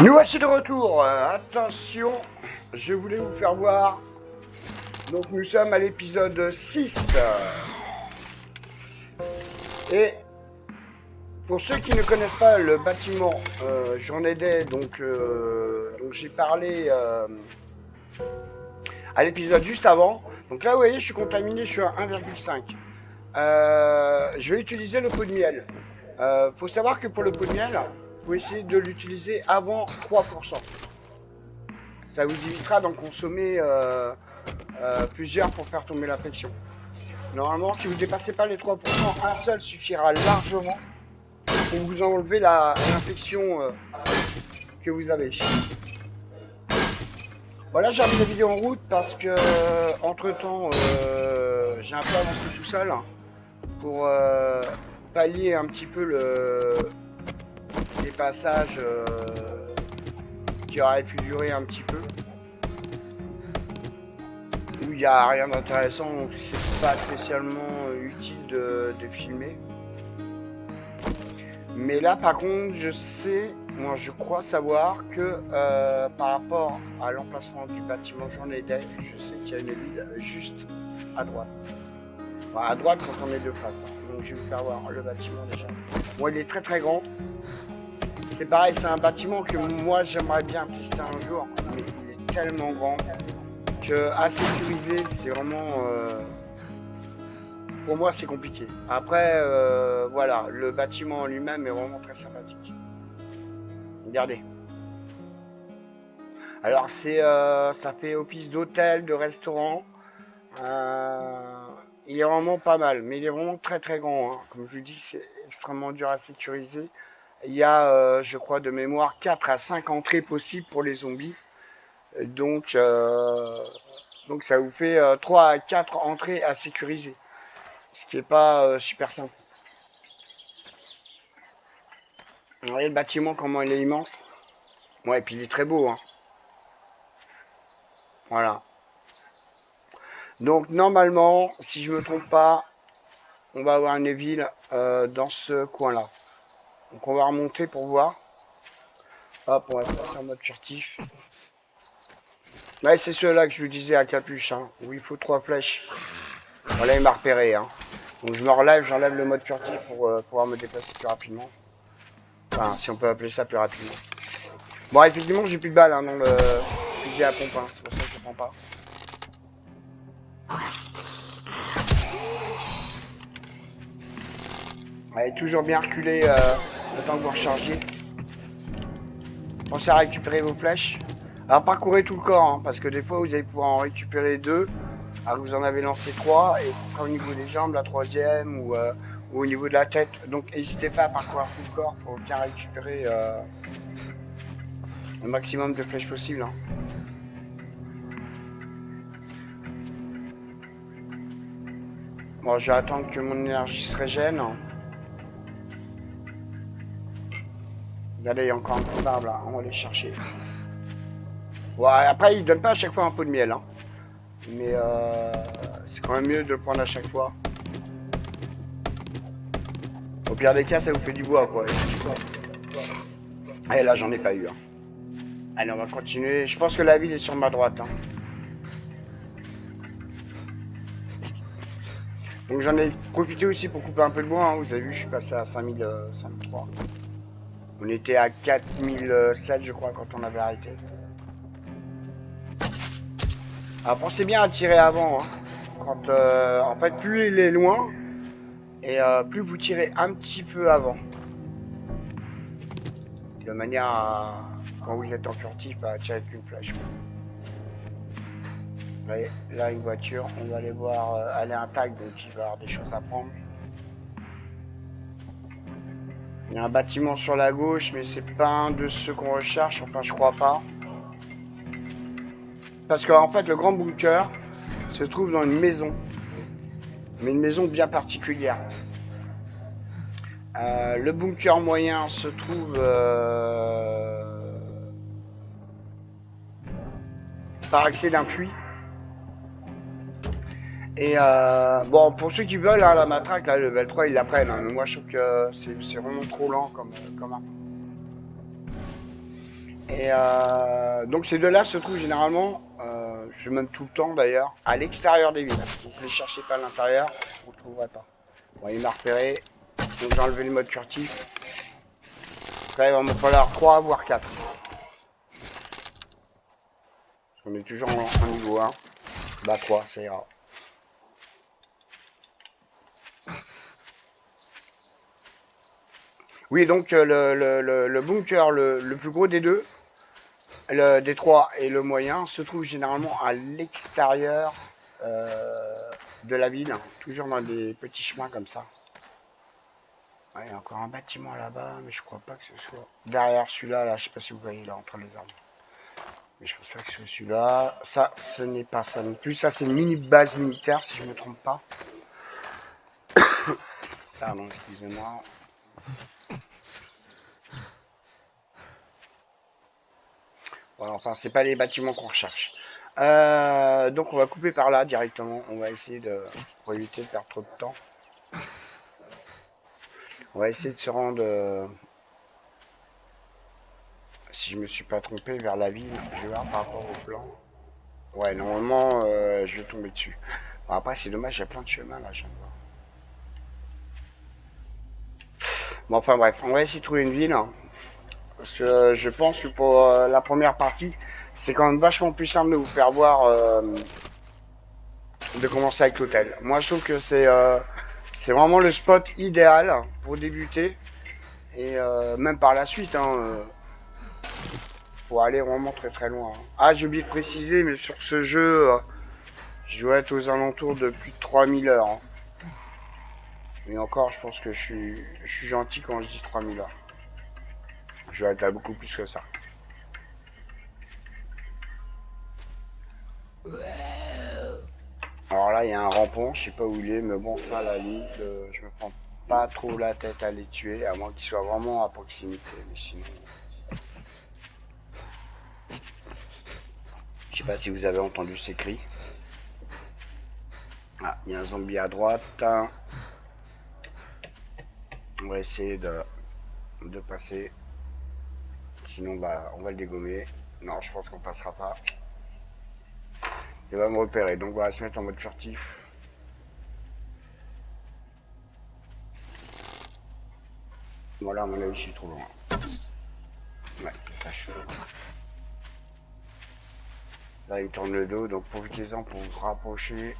Nous voici de retour. Attention, je voulais vous faire voir. Donc nous sommes à l'épisode 6. Et pour ceux qui ne connaissent pas le bâtiment, j'en aidais, donc j'ai parlé à l'épisode juste avant. Donc là, vous voyez, je suis contaminé, je suis à 1,5. Je vais utiliser le pot de miel. Faut savoir que pour le pot de miel, faut essayer de l'utiliser avant 3%. Ça vous évitera d'en consommer plusieurs pour faire tomber l'infection. Normalement, si vous ne dépassez pas les 3%, un seul suffira largement pour vous enlever l'infection que vous avez. Voilà, j'ai remis la vidéo en route parce que entre temps, j'ai un peu avancé tout seul pour pallier un petit peu les passages qui auraient pu durer un petit peu. Où il n'y a rien d'intéressant, donc c'est pas spécialement utile de filmer. Mais là par contre je sais, moi je crois savoir que par rapport à l'emplacement du bâtiment Journée-Day, je sais qu'il y a une ville juste à droite. Enfin, à droite quand on est de face. Donc je vais vous faire voir le bâtiment déjà. Bon, il est très très grand. C'est pareil, c'est un bâtiment que moi j'aimerais bien tester un jour, mais il est tellement grand que à sécuriser c'est vraiment pour moi c'est compliqué. Après voilà, le bâtiment en lui-même est vraiment très sympathique. Regardez. Alors c'est ça fait office d'hôtel, de restaurant. Il est vraiment pas mal, mais il est vraiment très très grand. Hein. Comme je vous dis, c'est extrêmement dur à sécuriser. Il y a, je crois de mémoire, 4 à 5 entrées possibles pour les zombies. Donc ça vous fait 3 à 4 entrées à sécuriser. Ce qui n'est pas super simple. Vous voyez le bâtiment, comment il est immense. Ouais, et puis il est très beau. Hein. Voilà. Donc normalement, si je me trompe pas, on va avoir une ville dans ce coin-là. Donc on va remonter pour voir. Hop, on va passer en mode furtif. Ouais, c'est ceux-là que je vous disais à capuche, hein, où il faut 3 flèches. Voilà, il m'a repéré. Hein. Donc je me relève, j'enlève le mode furtif pour pouvoir me déplacer plus rapidement. Enfin, si on peut appeler ça plus rapidement. Bon, effectivement, j'ai plus de balles hein, dans le fusil à pompe, hein, c'est pour ça que je prends pas. Allez, toujours bien reculer le temps que vous rechargez. Pensez à récupérer vos flèches. Alors parcourez tout le corps, hein, parce que des fois vous allez pouvoir en récupérer 2. Alors vous en avez lancé 3, et au niveau des jambes, la 3e, ou au niveau de la tête. Donc n'hésitez pas à parcourir tout le corps pour bien récupérer le maximum de flèches possible. Hein. Bon, je vais attendre que mon énergie se régène. Regardez, il y a encore un peu d'arbre là, on va aller chercher. Ouais, après, il donne pas à chaque fois un pot de miel. Hein. Mais c'est quand même mieux de le prendre à chaque fois. Au pire des cas, ça vous fait du bois, quoi. Et là, j'en ai pas eu. Hein. Allez, on va continuer. Je pense que la ville est sur ma droite. Hein. Donc j'en ai profité aussi pour couper un peu de bois. Hein. Vous avez vu, je suis passé à 5003. On était à 4007, je crois, quand on avait arrêté. Alors pensez bien à tirer avant. Hein. Quand, en fait, plus il est loin, et plus vous tirez un petit peu avant. De manière à, quand vous êtes en furtif, à tirer avec une flèche. Là, une voiture, on va aller voir, elle est intacte, donc il va y avoir des choses à prendre. Il y a un bâtiment sur la gauche, mais c'est pas un de ceux qu'on recherche, enfin je crois pas. Parce qu'en fait, le grand bunker se trouve dans une maison. Mais une maison bien particulière. Le bunker moyen se trouve par accès d'un puits. Et bon, pour ceux qui veulent, hein, la matraque, là, le level 3, ils la prennent. Hein. Mais moi, je trouve que c'est vraiment trop lent comme arme. Et donc ces deux-là se trouvent généralement, je mène tout le temps d'ailleurs, à l'extérieur des villes. Donc les cherchez pas à l'intérieur, vous ne trouverez pas. Bon, il m'a repéré, donc j'ai enlevé le mode furtif. Après, il va me falloir 3 voire 4. On est toujours en niveau 1. Bah 3, ça ira. Oui, donc le bunker, le plus gros des deux, des trois et le moyen, se trouve généralement à l'extérieur de la ville, hein, toujours dans des petits chemins comme ça. Ouais, il y a encore un bâtiment là-bas, mais je crois pas que ce soit derrière celui-là, là, je sais pas si vous voyez là, entre les arbres. Mais je pense pas que ce soit celui-là. Ça, ce n'est pas ça non plus. Ça, c'est une mini-base militaire, si je me trompe pas. Pardon, excusez-moi. Voilà, enfin, c'est pas les bâtiments qu'on recherche. Donc, on va couper par là directement. On va essayer de, pour éviter de perdre trop de temps. On va essayer de se rendre, si je me suis pas trompé, vers la ville. Je vais voir par rapport au plan. Ouais, normalement, je vais tomber dessus. Bon, après, c'est dommage, il y a plein de chemins là, je viens de voir. Bon, enfin bref, on va essayer de trouver une ville. Hein, parce que je pense que pour la première partie, c'est quand même vachement plus simple de vous faire voir, de commencer avec l'hôtel. Moi, je trouve que c'est vraiment le spot idéal pour débuter. Et même par la suite, hein, faut aller vraiment très très loin. Hein. Ah, j'ai oublié de préciser, mais sur ce jeu, je dois être aux alentours de plus de 3000 heures. Hein. Et encore, je pense que je suis gentil quand je dis 3000 heures. Je dois être à beaucoup plus que ça. Alors là, il y a un rampon, je sais pas où il est, mais bon, ça, à la limite, je me prends pas trop la tête à les tuer, à moins qu'ils soient vraiment à proximité. Mais sinon, je sais pas si vous avez entendu ces cris. Ah, il y a un zombie à droite. On va essayer de passer. Sinon, bah, on va le dégommer. Non, je pense qu'on passera pas. Il va me repérer, donc on va se mettre en mode furtif. Voilà, à mon avis, je suis trop loin. Ouais, c'est pas chaud. Là, il tourne le dos, donc profitez-en pour vous rapprocher.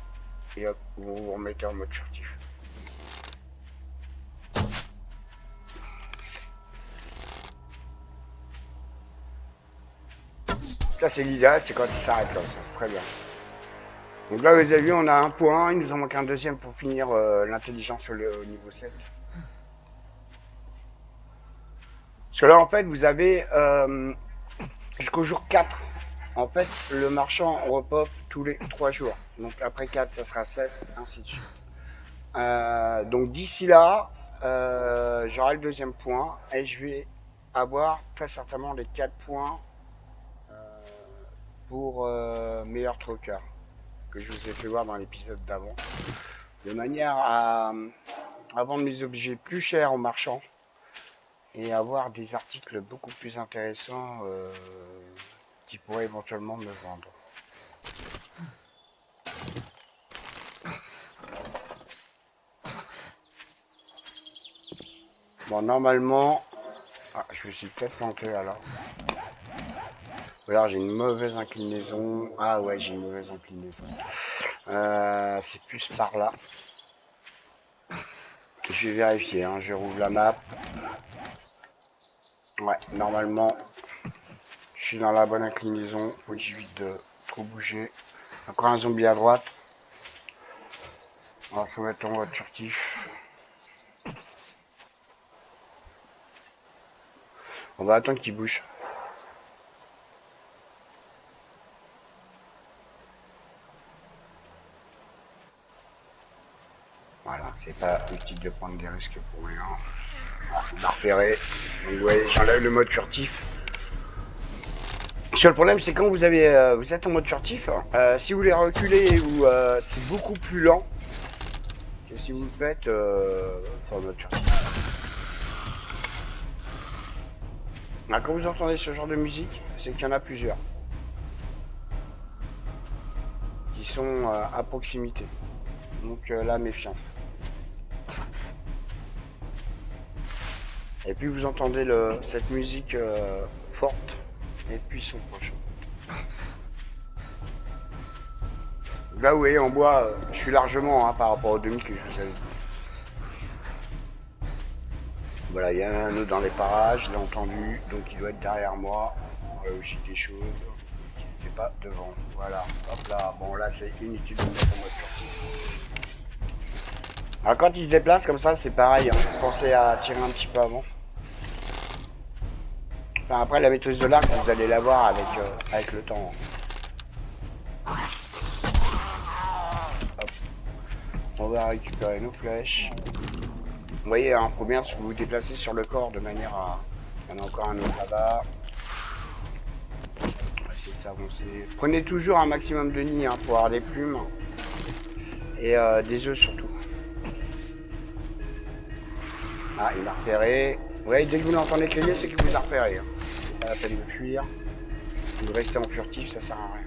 Et hop, vous vous remettez en mode furtif. Ça, c'est l'idéal, c'est quand il s'arrête là, ça c'est très bien. Donc là, vous avez vu, on a un point, il nous en manque un deuxième pour finir l'intelligence au niveau 7. Parce que là, en fait, vous avez jusqu'au jour 4. En fait, le marchand repop tous les 3 jours. Donc après 4, ça sera 7, ainsi de suite. Donc d'ici là, j'aurai le deuxième point et je vais avoir très certainement les 4 points pour meilleur troqueur que je vous ai fait voir dans l'épisode d'avant. De manière à vendre mes objets plus chers aux marchands et avoir des articles beaucoup plus intéressants qui pourraient éventuellement me vendre. Bon, normalement, je me suis peut-être planté alors. Ou alors j'ai une mauvaise inclinaison. Ah ouais, j'ai une mauvaise inclinaison. C'est plus par là. Je vais vérifier, hein. Je rouvre la map. Ouais, normalement, je suis dans la bonne inclinaison. Faut que j'évite de trop bouger. Encore un zombie à droite. On va se mettre en mode furtif. On va attendre qu'il bouge. Voilà, c'est pas utile de prendre des risques pour rien. Ah, on a repéré. Donc, ouais, j'enlève le mode furtif. Parce que le problème, c'est quand vous avez, vous êtes en mode furtif, si vous les reculez ou c'est beaucoup plus lent que si vous le faites en mode furtif. Ah, quand vous entendez ce genre de musique, c'est qu'il y en a plusieurs qui sont à proximité. Donc là, méfiance. Et puis vous entendez cette musique forte, et puis son prochain. Là, vous voyez, en bois, je suis largement par rapport aux 2000 que je vous avais dit. Voilà, il y a un nœud dans les parages, je l'ai entendu, donc il doit être derrière moi. Voilà, aussi des choses qui n'étaient pas devant. Voilà, hop là, bon là c'est inutile de mettre en mode furtif. Alors quand il se déplace comme ça, c'est pareil, hein. Pensez à tirer un petit peu avant. Enfin, après la maîtrise de l'arc, vous allez l'avoir avec le temps. Hop. On va récupérer nos flèches. Vous voyez, hein, faut bien vous vous déplacer sur le corps de manière à... Il y en a encore un autre là-bas. On va essayer de s'avancer. Prenez toujours un maximum de nids pour avoir des plumes. Et des œufs surtout. Ah, il m'a repéré. Vous voyez, dès que vous l'entendez crier, c'est qu'il vous a repéré. Hein. C'est pas la peine de fuir. Vous restez en furtif, ça sert à rien.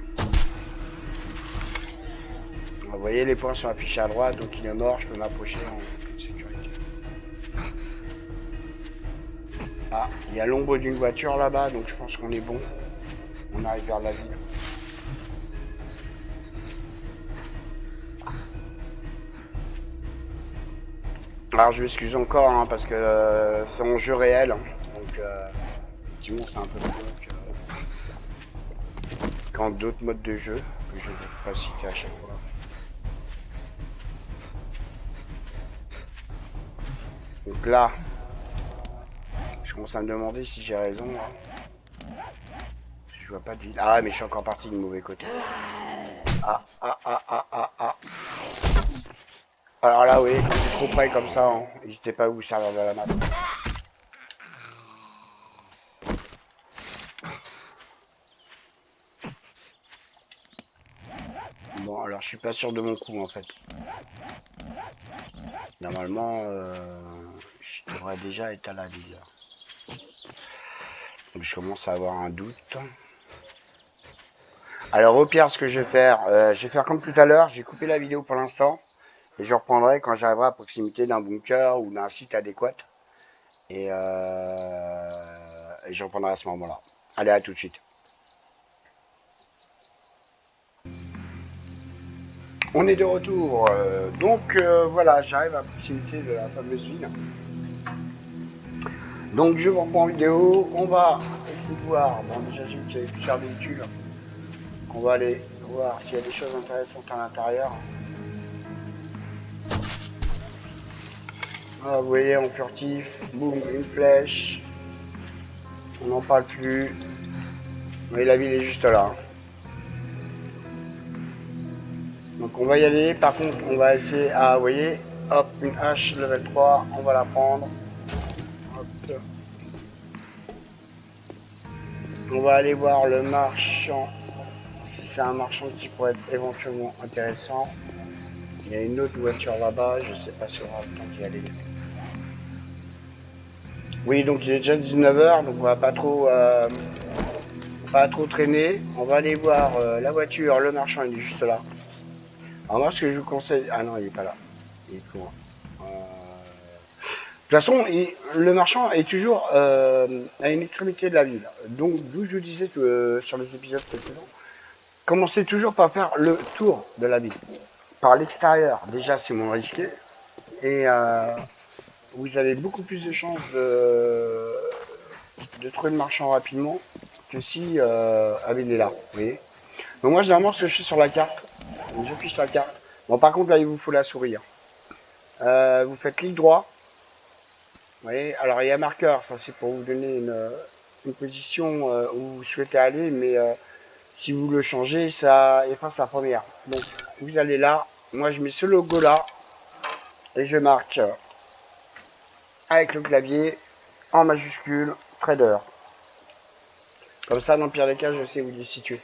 Vous voyez, les points sont affichés à droite, donc il est mort, je peux m'approcher en toute sécurité. Ah, il y a l'ombre d'une voiture là-bas, donc je pense qu'on est bon. On arrive vers la ville. Alors je m'excuse encore, hein, parce que c'est en jeu réel, hein, donc effectivement c'est un peu plus long qu'en d'autres modes de jeu, que je ne vais pas citer à chaque fois. Donc là, je commence à me demander si j'ai raison. Hein. Je vois pas de ville. Ah mais je suis encore parti du mauvais côté. Ah. Alors là oui, quand c'est trop près comme ça, hein, n'hésitez pas à vous servir de la map. Bon alors je suis pas sûr de mon coup en fait. Normalement je devrais déjà être à la ville. Donc je commence à avoir un doute. Alors au pire ce que je vais faire comme tout à l'heure, j'ai coupé la vidéo pour l'instant. Et je reprendrai quand j'arriverai à proximité d'un bunker ou d'un site adéquat. Et je reprendrai à ce moment-là. Allez, à tout de suite. On est de retour. Donc voilà, j'arrive à proximité de la fameuse ville. Donc je vous reprends en vidéo. On va essayer de voir. Bon, déjà j'ai vu qu'il y avait plusieurs véhicules. On va aller voir s'il y a des choses intéressantes à l'intérieur. Ah, vous voyez, en furtif, boum, une flèche. On n'en parle plus. Mais la ville est juste là. Donc on va y aller. Par contre, on va essayer. Ah, vous voyez, hop, une hache level 3. On va la prendre. Hop. On va aller voir le marchand. Si c'est un marchand qui pourrait être éventuellement intéressant. Il y a une autre voiture là-bas. Je sais pas si on aura le temps d'y aller. Oui, donc il est déjà 19h, donc on va pas trop traîner. On va aller voir la voiture, le marchand il est juste là. Alors moi ce que je vous conseille... Ah non, il est pas là. Il est plus loin. De toute façon, le marchand est toujours à une extrémité de la ville. Donc d'où je vous disais que, sur les épisodes précédents, commencez toujours par faire le tour de la ville. Par l'extérieur, déjà c'est moins risqué. Et vous avez beaucoup plus de chances de trouver le marchand rapidement que si Abel est là, vous voyez. Donc moi généralement ce que je fais sur la carte, j'affiche la carte. Bon par contre là il vous faut la souris. Vous faites clic droit. Vous voyez, alors il y a marqueur, ça c'est pour vous donner une position où vous souhaitez aller, mais si vous le changez, ça efface la première. Donc vous allez là, moi je mets ce logo là, et je marque avec le clavier en majuscule trader. Comme ça, dans le pire des cas, je sais où il est situé.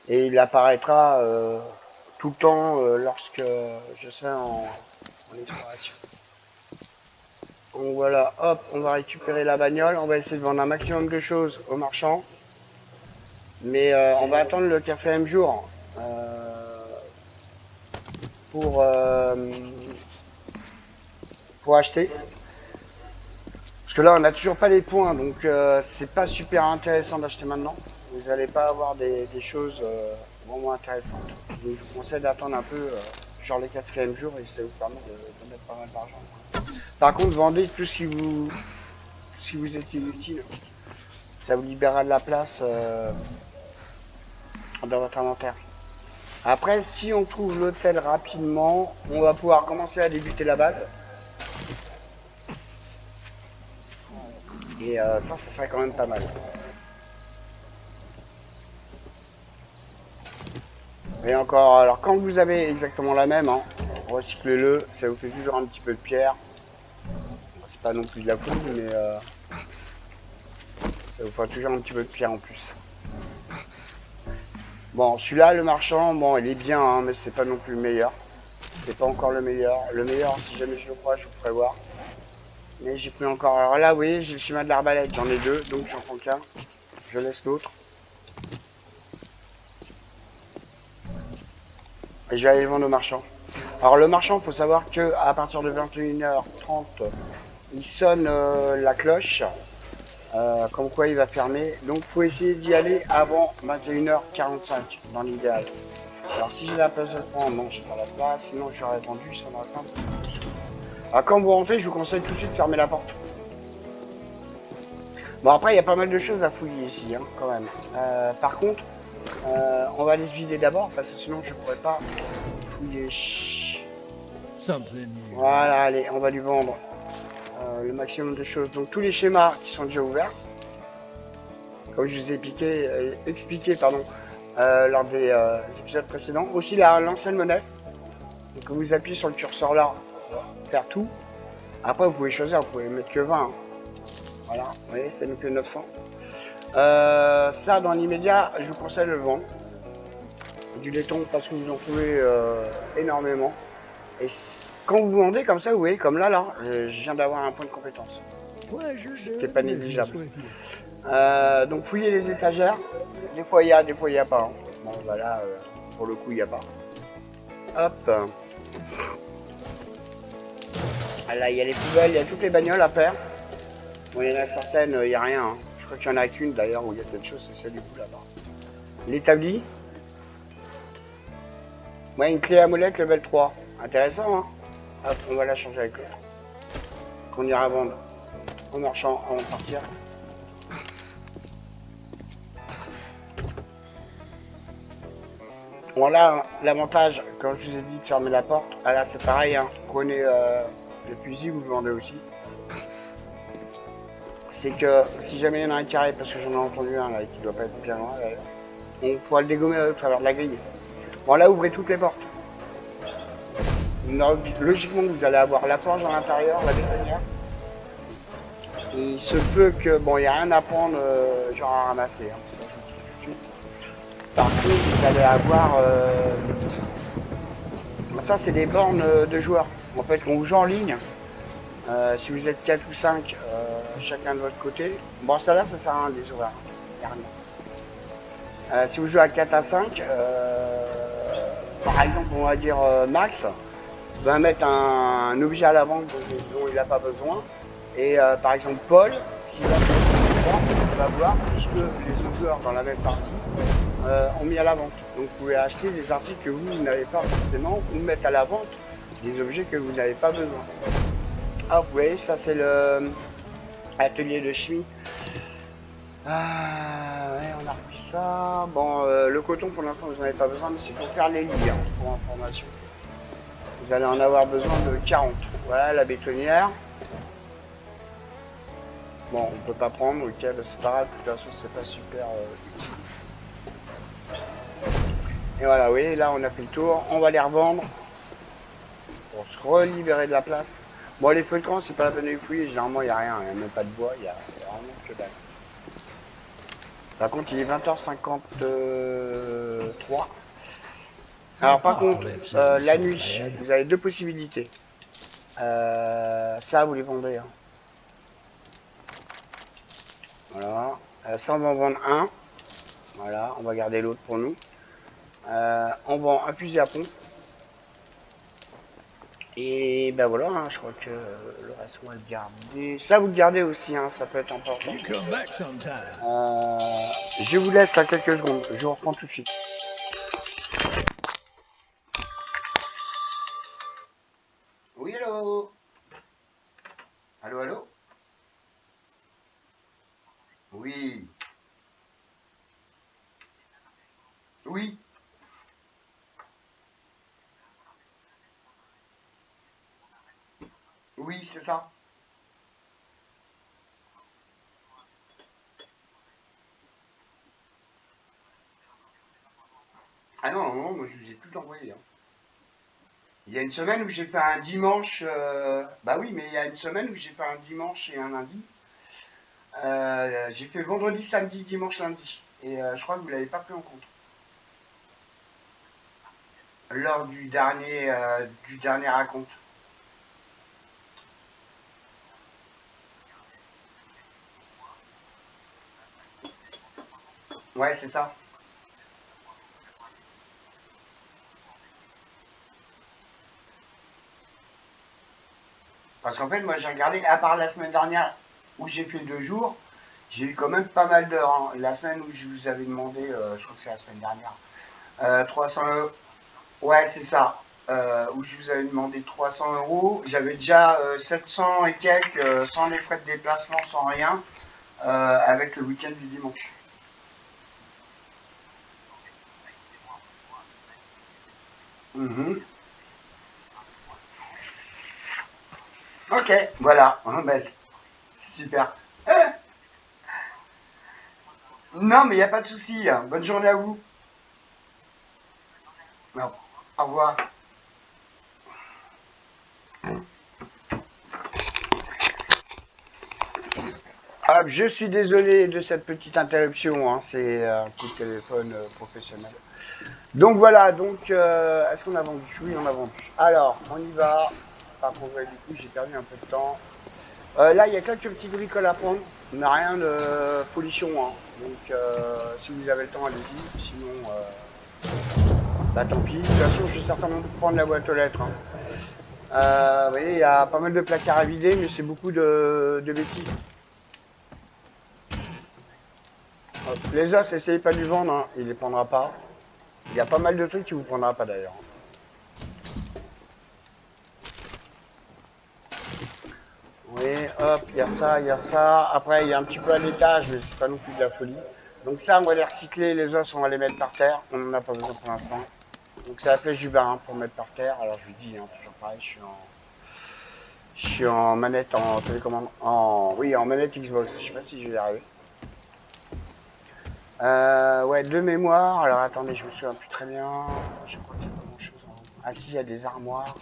Et il apparaîtra tout le temps lorsque je serai en exploration. Donc voilà, hop, on va récupérer la bagnole. On va essayer de vendre un maximum de choses aux marchands. Mais on va attendre le 4e jour pour, pour acheter. Parce que là, on n'a toujours pas les points, donc c'est pas super intéressant d'acheter maintenant. Vous n'allez pas avoir des choses vraiment intéressantes. Donc je vous conseille d'attendre un peu, genre les 4e jours, et ça vous permet de mettre pas mal d'argent. Par contre, vendez tout ce qui vous est inutile. Ça vous libérera de la place dans votre inventaire. Après, si on trouve l'hôtel rapidement, on va pouvoir commencer à débuter la base. Et ça serait quand même pas mal. Et encore, alors quand vous avez exactement la même, hein, recyclez-le, ça vous fait toujours un petit peu de pierre. C'est pas non plus de la poudre, mais ça vous fera toujours un petit peu de pierre en plus. Bon, celui-là, le marchand, bon, il est bien, hein, mais c'est pas non plus le meilleur. C'est pas encore le meilleur. Le meilleur, si jamais je le crois, je vous ferai voir. Mais j'ai pris encore. Alors là, vous voyez, j'ai le schéma de l'arbalète. J'en ai 2, donc j'en prends qu'un. Je laisse l'autre. Et je vais aller le vendre au marchand. Alors le marchand, il faut savoir que à partir de 21h30, il sonne la cloche. Comme quoi il va fermer. Donc il faut essayer d'y aller avant 21h45 dans l'idéal. Alors si j'ai la place de le prendre, non, j'ai pas la place. Sinon j'aurais vendu, ça m'aurait fait un peu plus. Alors quand vous rentrez, je vous conseille tout de suite de fermer la porte. Bon après il y a pas mal de choses à fouiller ici, hein, quand même. Par contre, on va les vider d'abord parce que sinon je pourrais pas fouiller. Voilà, allez, on va lui vendre le maximum de choses. Donc tous les schémas qui sont déjà ouverts, comme je vous ai expliqué lors des épisodes précédents. Aussi l'ancienne monnaie. Donc vous appuyez sur le curseur là, faire tout. Après vous pouvez choisir, vous pouvez mettre que 20. Hein. Voilà, vous voyez, ça nous fait 900. Ça dans l'immédiat, je vous conseille de le vendre. Du laiton parce que vous en trouvez énormément. Et quand vous vendez comme ça, vous voyez, comme là, je viens d'avoir un point de compétence. C'était pas négligeable. Donc fouillez les étagères. Des fois il y a, des fois il n'y a pas. Hein. Bon bah là, pour le coup il n'y a pas. Hop. Ah, là il y a les poubelles, il y a toutes les bagnoles à faire. Bon il y en a certaines, il n'y a rien. Hein. Je crois qu'il y en a qu'une d'ailleurs où il y a quelque chose, c'est celle du bout là-bas. L'établi. Ouais, une clé à molette level 3. Intéressant hein. Hop, on va la changer avec l'autre. Qu'on ira vendre au marchand avant de partir. Bon là, l'avantage, quand je vous ai dit de fermer la porte, ah là c'est pareil, hein. Prenez le fusil, vous le vendez aussi. C'est que si jamais il y en a un carré, parce que j'en ai entendu un là qui doit pas être bien loin, là, on pourra le dégommer à travers de la grille. Bon là, ouvrez toutes les portes. Logiquement, vous allez avoir la planche à l'intérieur, la bétonnière. Il se peut que, bon, il n'y a rien à prendre, genre à ramasser. Hein. Par contre, vous allez avoir... ça, c'est des bornes de joueurs. En fait, on vous joue en ligne. Si vous êtes 4 ou 5, chacun de votre côté. Bon, ça là, ça sert à rien des horaires. Si vous jouez à 4 à 5, par exemple, on va dire max, va mettre un objet à la vente dont il n'a pas besoin. Et par exemple, Paul, s'il va voir, puisque les autres joueurs dans la même partie ont mis à la vente. Donc vous pouvez acheter des articles que vous n'avez pas forcément ou mettre à la vente des objets que vous n'avez pas besoin. Ah, vous voyez, ça c'est le atelier de chimie. Ah, ouais, on a repris ça. Bon, le coton pour l'instant vous n'en avez pas besoin, mais c'est pour faire les lits, hein, pour information. Vous allez en avoir besoin de 40. Voilà la bétonnière. Bon, on peut pas prendre, ok, bah c'est pas grave, de toute façon c'est pas super utile. Et voilà, vous voyez, là on a fait le tour, on va les revendre pour se relibérer de la place. Bon, les feux de camp, c'est pas la peine de les fouiller, généralement il n'y a rien, il n'y a même pas de bois, il y a vraiment que dalle. Par contre, il est 20h53. Alors par contre, la nuit, vous avez deux possibilités. Ça, vous les vendez. Hein. Voilà. Ça, on va en vendre un. Voilà, on va garder l'autre pour nous. On vend un fusil à pompe. Et ben voilà, hein, je crois que le reste on va le garder. Ça vous le gardez aussi, hein, ça peut être important. Je vous laisse là quelques secondes, je vous reprends tout de suite. Oui, allô? Allô, allô? Oui. Oui. Oui, c'est ça. Ah non, non, moi je vous ai tout envoyé. Hein. Il y a une semaine où j'ai fait un dimanche. Bah oui, mais il y a une semaine où j'ai fait un dimanche et un lundi. J'ai fait vendredi, samedi, dimanche, lundi. Et je crois que vous l'avez pas pris en compte. Lors du dernier raconte. Ouais, c'est ça. Parce qu'en fait, moi j'ai regardé, à part la semaine dernière où j'ai fait 2 jours, j'ai eu quand même pas mal d'heures. Hein. La semaine où je vous avais demandé, je crois que c'est la semaine dernière, 300 euros. Ouais, c'est ça. Où je vous avais demandé 300 euros. J'avais déjà 700 et quelques, sans les frais de déplacement, sans rien, avec le week-end du dimanche. Mhm. Ok, voilà. Ben, c'est super. Non, mais il n'y a pas de souci. Bonne journée à vous. Non. Au revoir. Ah, je suis désolé de cette petite interruption, hein, c'est un coup de téléphone professionnel. Donc voilà, est-ce qu'on a vendu? Oui, on a vendu. Alors, on y va. Pas progrès du coup, j'ai perdu un peu de temps. Là, il y a quelques petits bricoles à prendre. On n'a rien de folichon, hein. Donc, si vous avez le temps, allez-y. Sinon, bah tant pis. De toute façon, je vais certainement prendre la boîte aux lettres. Hein. Vous voyez, il y a pas mal de placards à vider, mais c'est beaucoup de bêtises. Les os, essayez pas de lui vendre, hein. Il les prendra pas. Il y a pas mal de trucs qu'il vous prendra pas d'ailleurs. Oui, hop, il y a ça, il y a ça. Après, il y a un petit peu à l'étage, mais c'est pas non plus de la folie. Donc ça, on va les recycler, les os, on va les mettre par terre. On n'en a pas besoin pour l'instant. Donc c'est la flèche du bain pour mettre par terre. Alors je vous dis, hein, toujours pareil, je suis en manette, en télécommande, oui, en manette Xbox. Je sais pas si je vais y arriver. Ouais, de mémoire. Alors attendez, je me souviens plus très bien. Je crois qu'il y a pas grand chose. Ah si, il y a des armoires.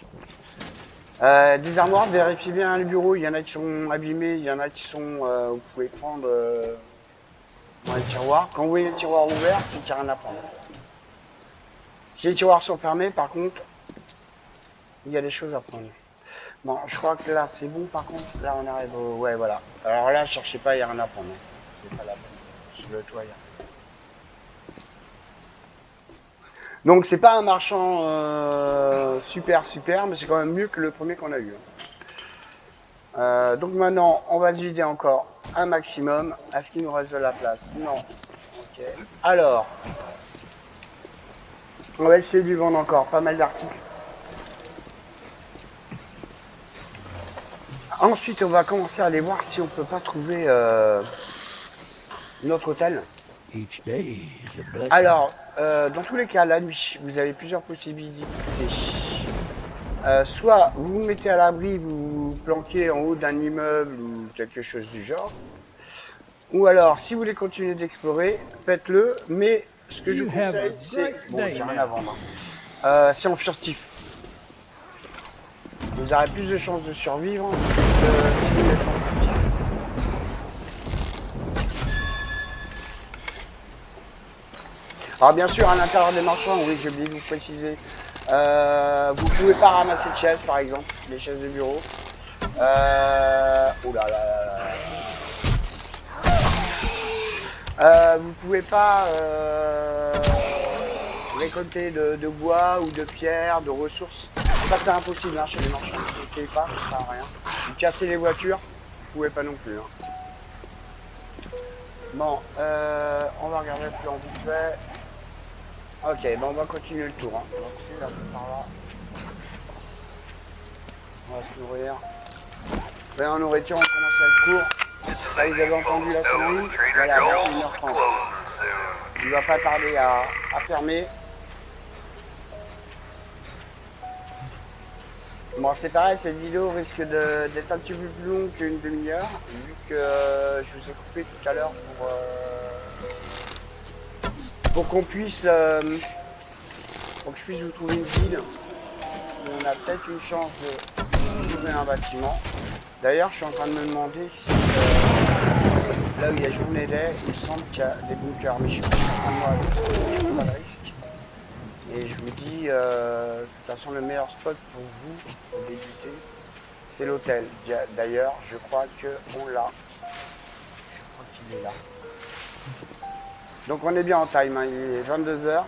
Des armoires, vérifiez bien les bureaux. Il y en a qui sont abîmés, il y en a qui sont. Vous pouvez prendre dans les tiroirs. Quand vous voyez les tiroirs ouverts, c'est qu'il n'y a rien à prendre. Si les tiroirs sont fermés, par contre, il y a des choses à prendre. Bon, je crois que là c'est bon. Par contre, là on arrive au. Ouais, voilà. Alors là, cherchez pas, il n'y a rien à prendre. C'est pas la peine. Sur le toit, il y a rien. Donc c'est pas un marchand super, mais c'est quand même mieux que le premier qu'on a eu. Donc maintenant, on va se vider encore un maximum. Est-ce qu'il nous reste de la place? Non. Ok. Alors, on va essayer de lui vendre encore pas mal d'articles. Ensuite, on va commencer à aller voir si on peut pas trouver notre hôtel. Alors, dans tous les cas, la nuit, vous avez plusieurs possibilités. Soit vous vous mettez à l'abri, vous vous planquez en haut d'un immeuble ou quelque chose du genre. Ou alors, si vous voulez continuer d'explorer, faites-le, mais ce que je vous conseille, c'est... Bon, j'ai rien à vendre. C'est en furtif. Vous aurez plus de chances de survivre si vous êtes en furtif. Alors bien sûr, à l'intérieur des marchands, oui, j'ai oublié de vous préciser, vous pouvez pas ramasser de chaises, par exemple, les chaises de bureau. Oh là là là là. Vous pouvez pas récolter de bois ou de pierre, de ressources. C'est pas que c'est impossible hein, chez les marchands, vous ne pas, ça sert à rien. Vous cassez les voitures, vous pouvez pas non plus. Hein. Bon, on va regarder le plan vite fait. Ok, bon, on va continuer le tour. Hein. On va continuer là, par là. On va se nourrir. Ben, en nourriture, on commence à être court. Là, vous avez entendu la sonnerie. Voilà, 21h30. Il va pas tarder à fermer. Bon, c'est pareil, cette vidéo risque d'être un petit peu plus longue qu'une demi-heure, vu que je vous ai coupé tout à l'heure pour qu'on puisse, pour que je puisse vous trouver une ville où on a peut-être une chance de trouver un bâtiment. D'ailleurs, je suis en train de me demander si là où il y a journée d'air, il me semble qu'il y a des bunkers, mais je suis pas sûr moi avec pas de risque. Et je vous dis, de toute façon, le meilleur spot pour vous, pour débuter, c'est l'hôtel. D'ailleurs, je crois qu'on l'a. Je crois qu'il est là. Donc on est bien en time, hein. Il est 22h.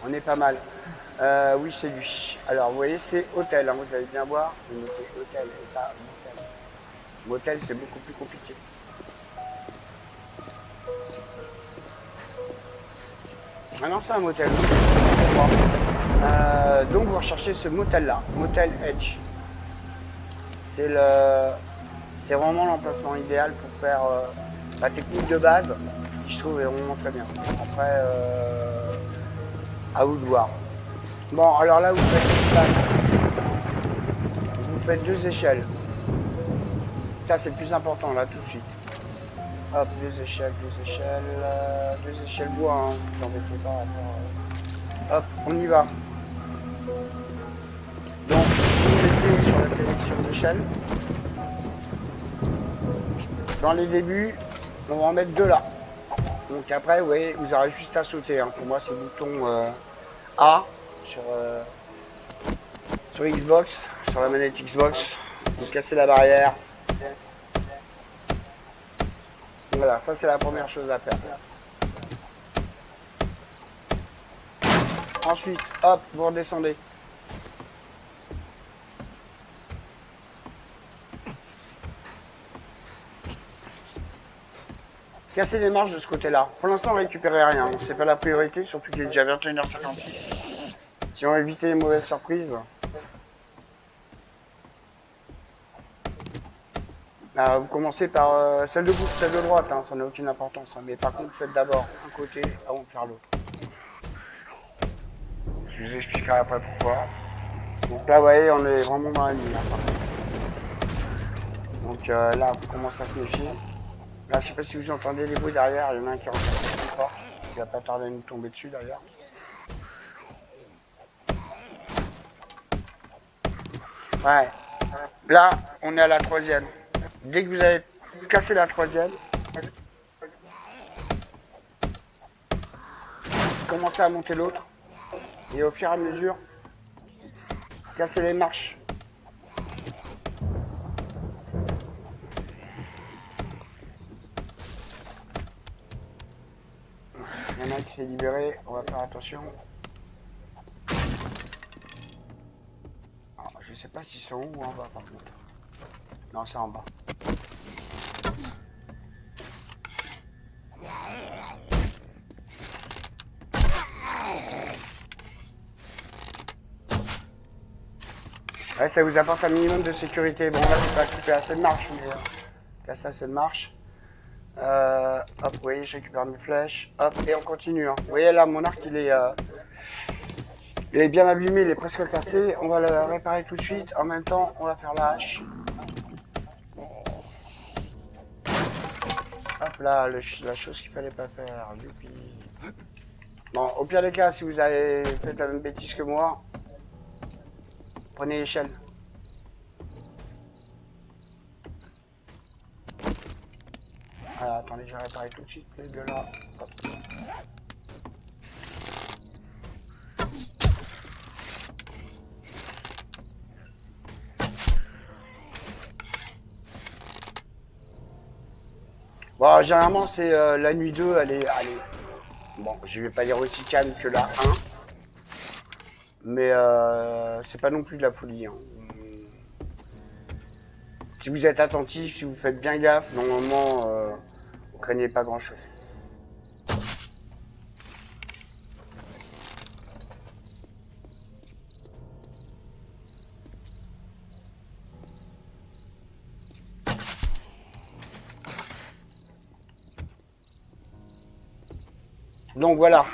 On est pas mal. Oui, c'est lui. Alors, vous voyez, c'est hôtel, hein. Vous allez bien voir. C'est noté hôtel et pas motel. Motel, c'est beaucoup plus compliqué. Maintenant, c'est un motel. Donc, vous recherchez ce motel-là, Motel Edge. C'est vraiment l'emplacement idéal pour faire la technique de base, qui je trouve est vraiment très bien. Après, à vous de voir. Bon, alors là, vous faites deux échelles. Ça, c'est le plus important, là, tout de suite. Hop, deux échelles bois, hein, vous embêtez pas. Hop, on y va. Donc, vous mettez sur la sélection d'échelle. Dans les débuts, on va en mettre deux là. Donc après, vous voyez, vous aurez juste à sauter. Hein. Pour moi, c'est le bouton A sur Xbox, sur la manette Xbox. Vous cassez la barrière. Voilà, ça c'est la première chose à faire. Ensuite, hop, vous redescendez. Casser les marches de ce côté-là. Pour l'instant, récupérez rien. C'est pas la priorité, surtout qu'il est déjà 21h56. Si on veut éviter les mauvaises surprises. Là, vous commencez par celle de gauche, celle de droite, hein, ça n'a aucune importance. Hein, mais par contre, faites d'abord un côté avant de faire l'autre. Je vous expliquerai après pourquoi. Donc là, vous voyez, on est vraiment dans la ligne. Hein, donc là, vous commencez à se méfier. Là, je sais pas si vous entendez les bruits derrière, il y en a un qui rentre plus fort. Il va pas tarder à nous tomber dessus d'ailleurs. Ouais. Là, on est à la troisième. Dès que vous avez cassé la troisième, commencez à monter l'autre. Et au fur et à mesure, cassez les marches. Il y en a un qui s'est libéré, on va faire attention. Alors, je sais pas si c'est en haut ou en bas par contre. Non, c'est en bas. Ouais, ça vous apporte un minimum de sécurité. Bon, là, j'ai pas coupé assez de marche, mais cassé assez de marche. Hop, vous voyez, je récupère mes flèches. Hop, et on continue. Hein. Vous voyez, là, mon arc, il est bien abîmé, il est presque cassé. On va le réparer tout de suite. En même temps, on va faire la hache. Hop là, la chose qu'il fallait pas faire. Youpi. Bon, au pire des cas, si vous avez fait la même bêtise que moi, prenez l'échelle. Alors, attendez, je vais réparer tout de suite les deux là. Hop. Bon, généralement, c'est la nuit 2, elle est... Bon, je vais pas dire aussi calme que la 1. Mais c'est pas non plus de la folie. Hein. Si vous êtes attentif, si vous faites bien gaffe, normalement, vous craignez pas grand-chose. Donc voilà.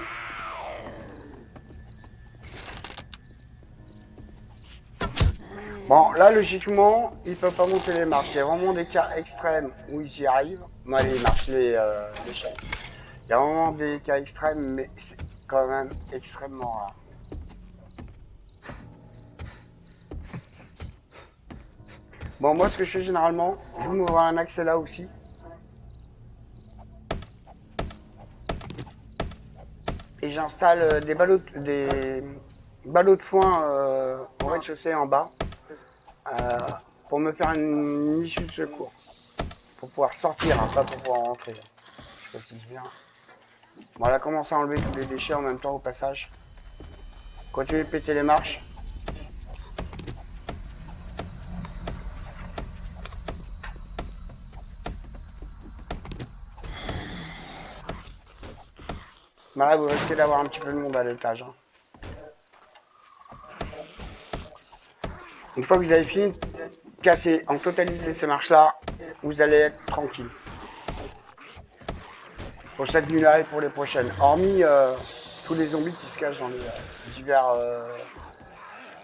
Bon, là, logiquement, il peut pas monter les marches. Il y a vraiment des cas extrêmes où ils y arrivent. Moi, les marches, les chaînes. Il y a vraiment des cas extrêmes, mais c'est quand même extrêmement rare. Bon, moi, ce que je fais généralement, je m'ouvre un accès là aussi. Et j'installe des ballots de foin au rez-de-chaussée en bas pour me faire une issue de secours. Pour pouvoir sortir, hein, pas pour pouvoir rentrer. Je précise bien. Bon, elle a commencé à enlever tous les déchets en même temps au passage. Continuez de péter les marches. Là, vous risquez d'avoir un petit peu de monde à l'étage. Hein. Une fois que vous avez fini de casser en totalité ces marches-là, vous allez être tranquille. Pour cette nuit-là et pour les prochaines. Hormis tous les zombies qui se cachent dans les divers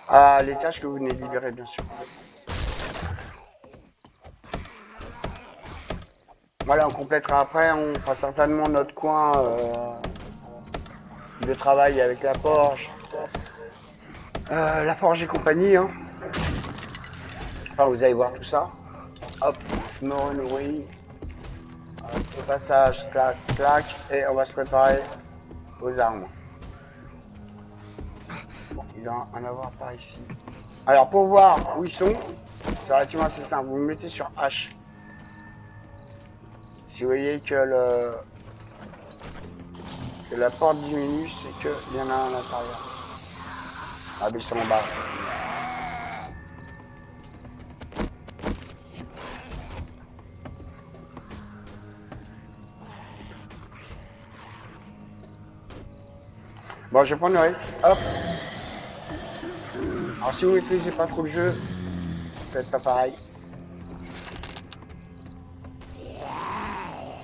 à l'étage que vous venez de libérer, bien sûr. Voilà, on complétera après. On fera certainement notre coin de travail avec la forge et compagnie. Hein. Enfin, vous allez voir tout ça. Hop, je me renourris. Au passage, clac, clac, et on va se préparer aux armes. Bon, il va en avoir par ici. Alors, pour voir où ils sont, c'est relativement assez simple. Vous me mettez sur H. Si vous voyez que la porte diminue, c'est qu'il y en a un à l'intérieur. Ah, mais ils sont en bas. Bon, je vais prendre le risque. Hop. Alors, si vous n'utilisez pas trop le jeu, peut-être pas pareil.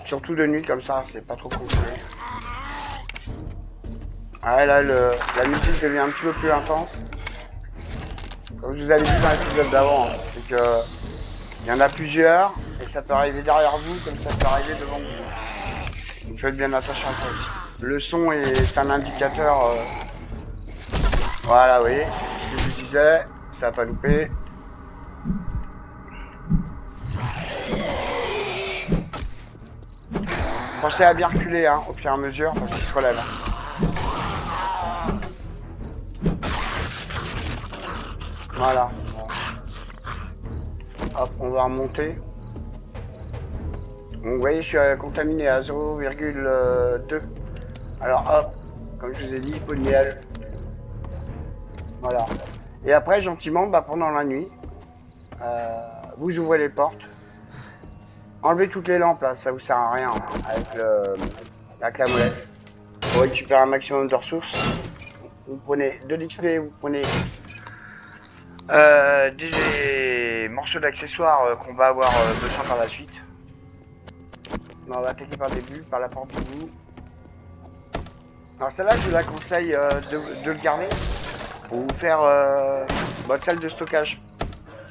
Surtout de nuit, comme ça, c'est pas trop compliqué. Ouais, là, la musique devient un petit peu plus intense. Comme je vous avais dit dans l'épisode d'avant, hein, c'est que il y en a plusieurs, et ça peut arriver derrière vous, comme ça peut arriver devant vous. Donc faites bien attention à ça aussi. Le son est un indicateur. Voilà, vous voyez, ce que je vous disais, ça n'a pas loupé. Pensez à bien reculer hein, au fur et à mesure, parce qu'il se relève. Voilà. Hop, on va remonter. Donc, vous voyez, je suis contaminé à 0,2. Alors, hop, comme je vous ai dit, pot de miel. Voilà. Et après, gentiment, pendant la nuit, vous ouvrez les portes. Enlevez toutes les lampes, là, ça vous sert à rien, hein, avec la molette. Pour récupérer un maximum de ressources. Vous prenez de l'XP, vous prenez des morceaux d'accessoires qu'on va avoir besoin par la suite. On va attaquer par le début, par la porte du bout. Alors celle-là, je vous la conseille de le garder pour vous faire votre salle de stockage.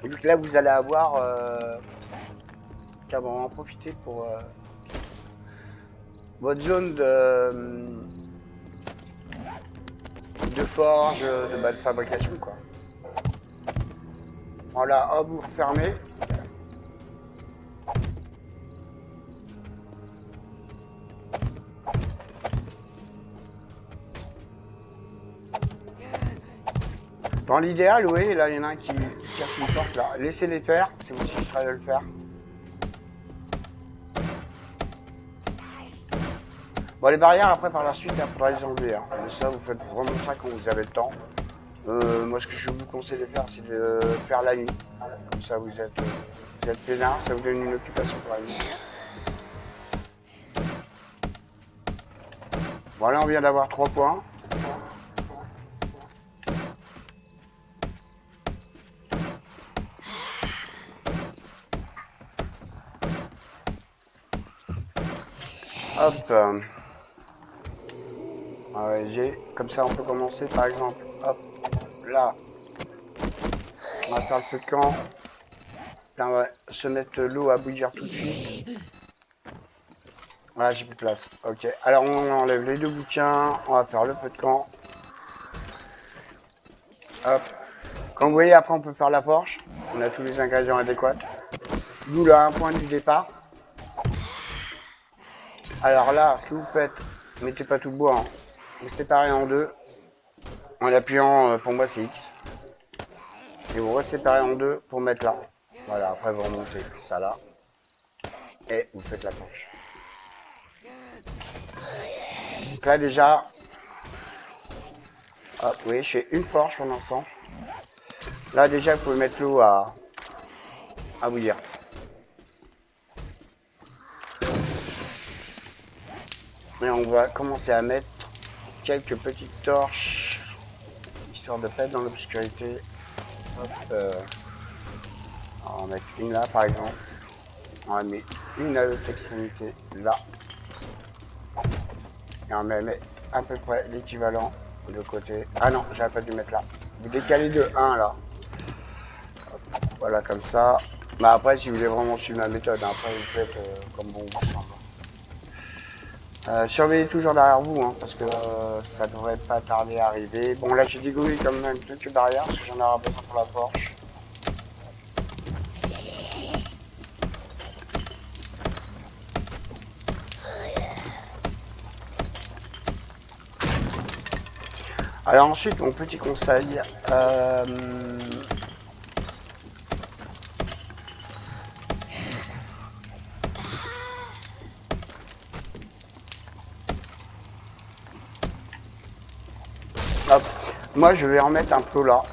Et donc là, vous allez avoir... on va en profiter pour votre zone de forge, de fabrication, quoi. Voilà, hop, vous refermez. Dans l'idéal, oui, là il y en a un qui casse une porte là. Laissez-les faire, c'est vous qui serez de le faire. Bon, les barrières, après, par la suite, il faudra les enlever. Hein. Mais ça, vous faites vraiment ça quand vous avez le temps. Moi, ce que je vous conseille de faire, c'est de faire la nuit. Comme ça, vous êtes peinard, ça vous donne une occupation pour la nuit. Voilà, on vient d'avoir 3 points. Hop. Ouais, comme ça, on peut commencer, par exemple. Hop, là. On va faire le feu de camp. Là, on va se mettre l'eau à bouillir tout de suite. Voilà, j'ai plus de place. Ok. Alors, on enlève les 2 bouquins. On va faire le feu de camp. Hop. Comme vous voyez, après, on peut faire la Porsche. On a tous les ingrédients adéquats. D'où là, un point du départ. Alors là, ce que vous faites, mettez pas tout le bois. Hein. Vous séparez en 2. En appuyant, pour moi, c'est X. Et vous reséparez en 2 pour mettre là. Voilà, après, vous remontez ça là. Et vous faites la planche. Donc là, déjà... Hop, oui, je fais une Porsche pour l'instant. Là, déjà, vous pouvez mettre l'eau à bouillir. Et on va commencer à mettre quelques petites torches, histoire de pas être dans l'obscurité. On va en mettre une là, par exemple. On va mettre une à l'autre extrémité, là. Et on va mettre à peu près l'équivalent de côté. Ah non, j'aurais pas dû mettre là. Vous décalez de 1 là. Hop, voilà, comme ça. Bah après, si vous voulez vraiment suivre ma méthode, hein, après vous faites comme bon vous semble. Surveillez toujours derrière vous, hein, parce que ça devrait pas tarder à arriver. Bon, là j'ai dégoulé quand même quelques barrières, parce que j'en aurai besoin pour la Porsche. Alors ensuite, mon petit conseil, hop, moi je vais en mettre un peu là,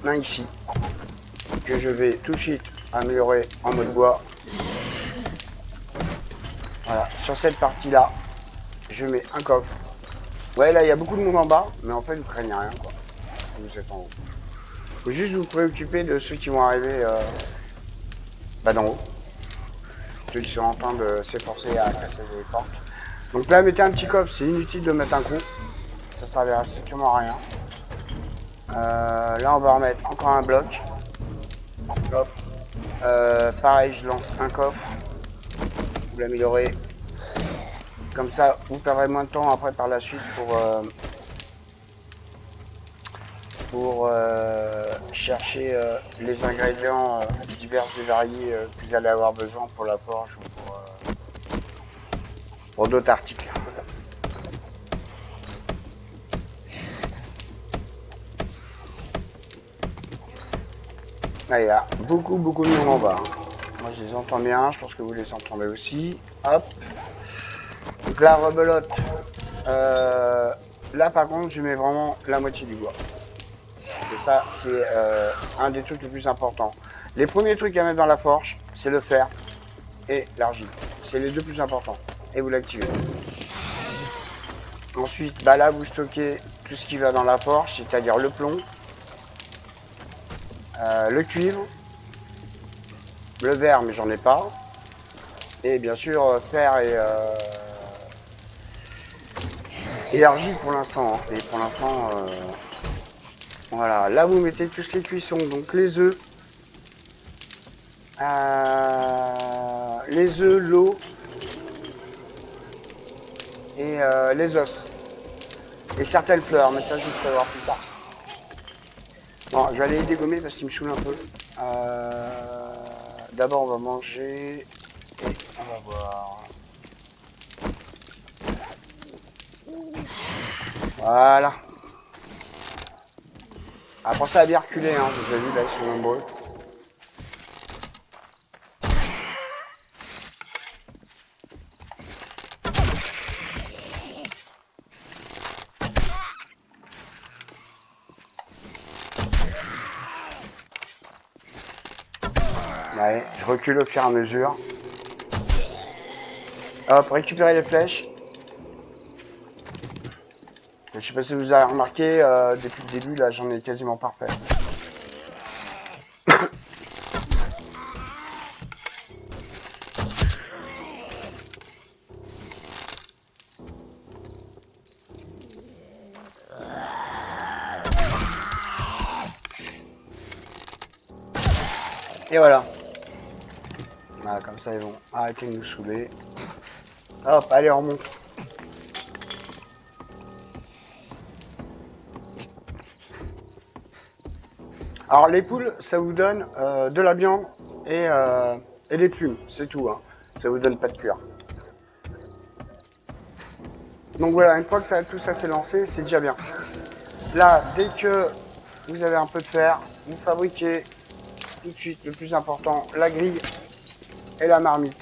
un ici, que je vais tout de suite améliorer en mode bois. Voilà, sur cette partie là, je mets un coffre. Ouais, là il y a beaucoup de monde en bas, mais en fait vous craignez rien quoi. Vous êtes en haut. Faut juste vous préoccuper de ceux qui vont arriver d'en haut. Ceux qui sont en train de s'efforcer à casser les portes. Donc là, mettez un petit coffre, c'est inutile de mettre un coup. Ça servira strictement à rien. Là, on va remettre encore un bloc. Hop. Pareil, je lance un coffre. Vous l'améliorez. Comme ça, vous perdrez moins de temps après par la suite pour chercher les ingrédients divers et variés que vous allez avoir besoin pour la Porsche ou pour d'autres articles. Là, il y a beaucoup de monde en bas. Hein. Moi, je les entends bien, je pense que vous les entendez aussi. Hop. Donc là, rebelote. Là, par contre, je mets vraiment la moitié du bois. Et ça, c'est un des trucs les plus importants. Les premiers trucs à mettre dans la Porsche, c'est le fer et l'argile. C'est les 2 plus importants. Et vous l'activez. Ensuite, bah là, vous stockez tout ce qui va dans la Porsche, c'est-à-dire le plomb, le cuivre, le verre, mais j'en ai pas. Et bien sûr, fer et argile pour l'instant. Hein. Et pour l'instant, voilà. Là, vous mettez tout ce qui est cuisson, donc les œufs, l'eau et les os. Et certaines fleurs, mais ça, je vais le savoir plus tard. Bon, je vais aller les dégommer parce qu'il me saoule un peu. D'abord, on va manger et on va boire. Voilà. Après ça à bien reculer, hein, vous avez vu là ils sont nombreux. Ouais, je recule au fur et à mesure. Hop, récupérer les flèches. Je sais pas si vous avez remarqué, depuis le début, là, j'en ai quasiment parfait. Et voilà. Voilà, comme ça, ils vont arrêter de nous saouler. Hop, allez, on remonte. Alors les poules, ça vous donne de la viande et des plumes, c'est tout. Hein. Ça vous donne pas de cuir. Donc voilà, une fois que tout ça s'est lancé, c'est déjà bien. Là, dès que vous avez un peu de fer, vous fabriquez tout de suite le plus important, la grille et la marmite.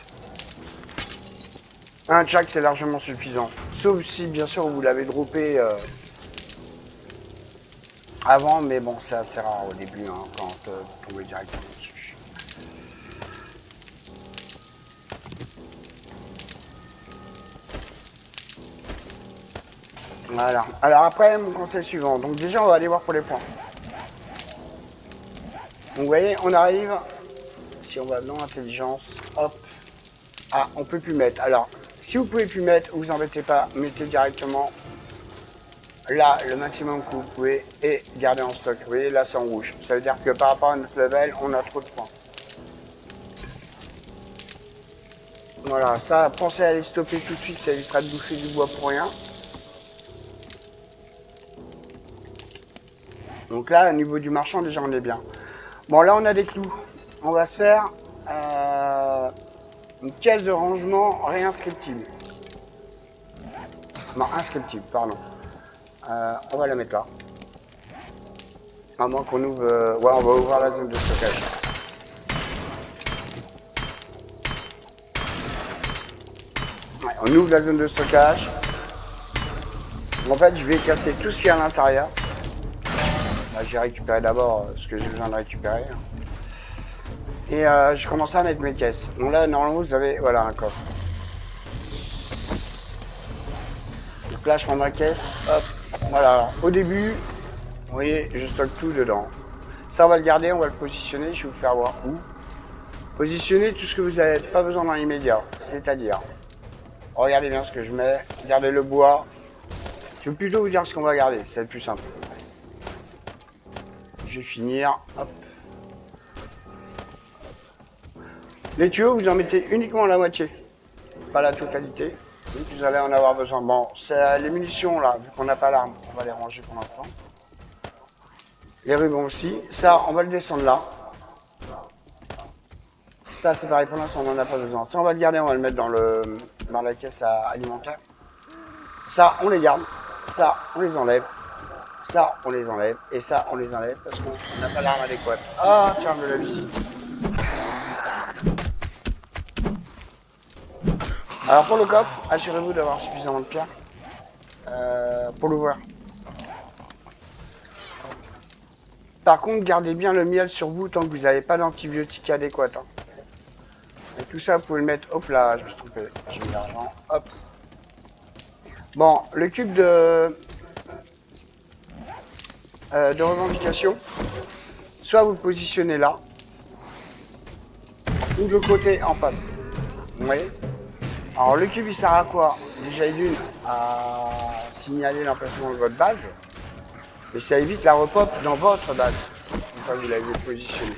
Un jack, c'est largement suffisant. Sauf si, bien sûr, vous l'avez droppé avant, mais bon, c'est assez rare au début, hein, quand vous tombez directement dessus. Voilà. Alors après, mon conseil suivant. Donc déjà, on va aller voir pour les points. Donc vous voyez, on arrive. Si on va dans intelligence, hop. Ah, on peut plus mettre. Alors, si vous pouvez plus mettre, vous embêtez pas, mettez directement là le maximum que vous pouvez et gardez en stock. Vous voyez, là c'est en rouge. Ça veut dire que par rapport à notre level, on a trop de points. Voilà, ça, pensez à les stopper tout de suite, ça évitera de bouffer du bois pour rien. Donc là, au niveau du marchand, déjà on est bien. Bon, là on a des clous. On va se faire une caisse de rangement réinscriptible. Non, inscriptible, pardon. On va la mettre là. À moins qu'on ouvre... ouais, on va ouvrir la zone de stockage. Ouais, on ouvre la zone de stockage. En fait, je vais casser tout ce qu'il y a à l'intérieur. J'ai récupéré d'abord ce que j'ai besoin de récupérer. Et je commence à mettre mes caisses. Donc là, normalement, vous avez... Voilà, un coffre. Donc là, je prends ma caisse. Hop. Voilà. Alors, au début, vous voyez, je stocke tout dedans. Ça, on va le garder, on va le positionner. Je vais vous faire voir où. Positionner tout ce que vous n'avez pas besoin dans l'immédiat. C'est-à-dire, regardez bien ce que je mets. Gardez le bois. Je vais plutôt vous dire ce qu'on va garder. C'est le plus simple. Je vais finir. Hop. Les tuyaux, vous en mettez uniquement la moitié. Pas la totalité. Donc vous allez en avoir besoin. Bon, c'est les munitions là, vu qu'on n'a pas l'arme, on va les ranger pour l'instant. Les rubans aussi. Ça, on va le descendre là. Ça, c'est pareil, pour l'instant, on n'en a pas besoin. Ça, on va le garder, on va le mettre dans la caisse alimentaire. Ça, on les garde. Ça, on les enlève. Ça, on les enlève. Et ça, on les enlève parce qu'on n'a pas l'arme adéquate. Ah, tiens, de la visite. Alors pour le coffre, assurez-vous d'avoir suffisamment de pierre pour l'ouvrir. Par contre, gardez bien le miel sur vous tant que vous n'avez pas d'antibiotiques adéquats. Hein. Et tout ça, vous pouvez le mettre. Hop là, je me suis trompé. J'ai mis l'argent. Hop. Bon, le cube de revendication. Soit vous le positionnez là, ou de l'autre côté en face. Vous voyez? Alors le cube il sert à quoi? Déjà d'une à signaler l'emplacement de votre base. Et ça évite la repop dans votre base. Une fois que vous l'avez positionné.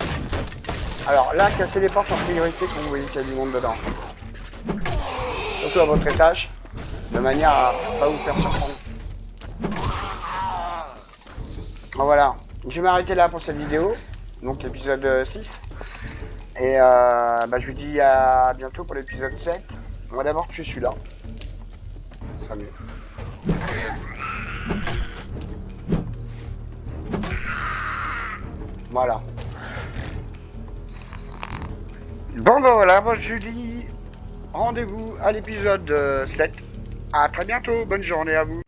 Alors là, cassez les portes en priorité quand vous voyez qu'il y a du monde dedans. Surtout à votre étage. De manière à pas vous faire surprendre. Bon, voilà. Je vais m'arrêter là pour cette vidéo. Donc l'épisode 6. Et je vous dis à bientôt pour l'épisode 7. On va d'abord tuer celui-là. Ça sera mieux. Voilà. Bon ben voilà, moi je dis rendez-vous à l'épisode 7. À très bientôt, bonne journée à vous.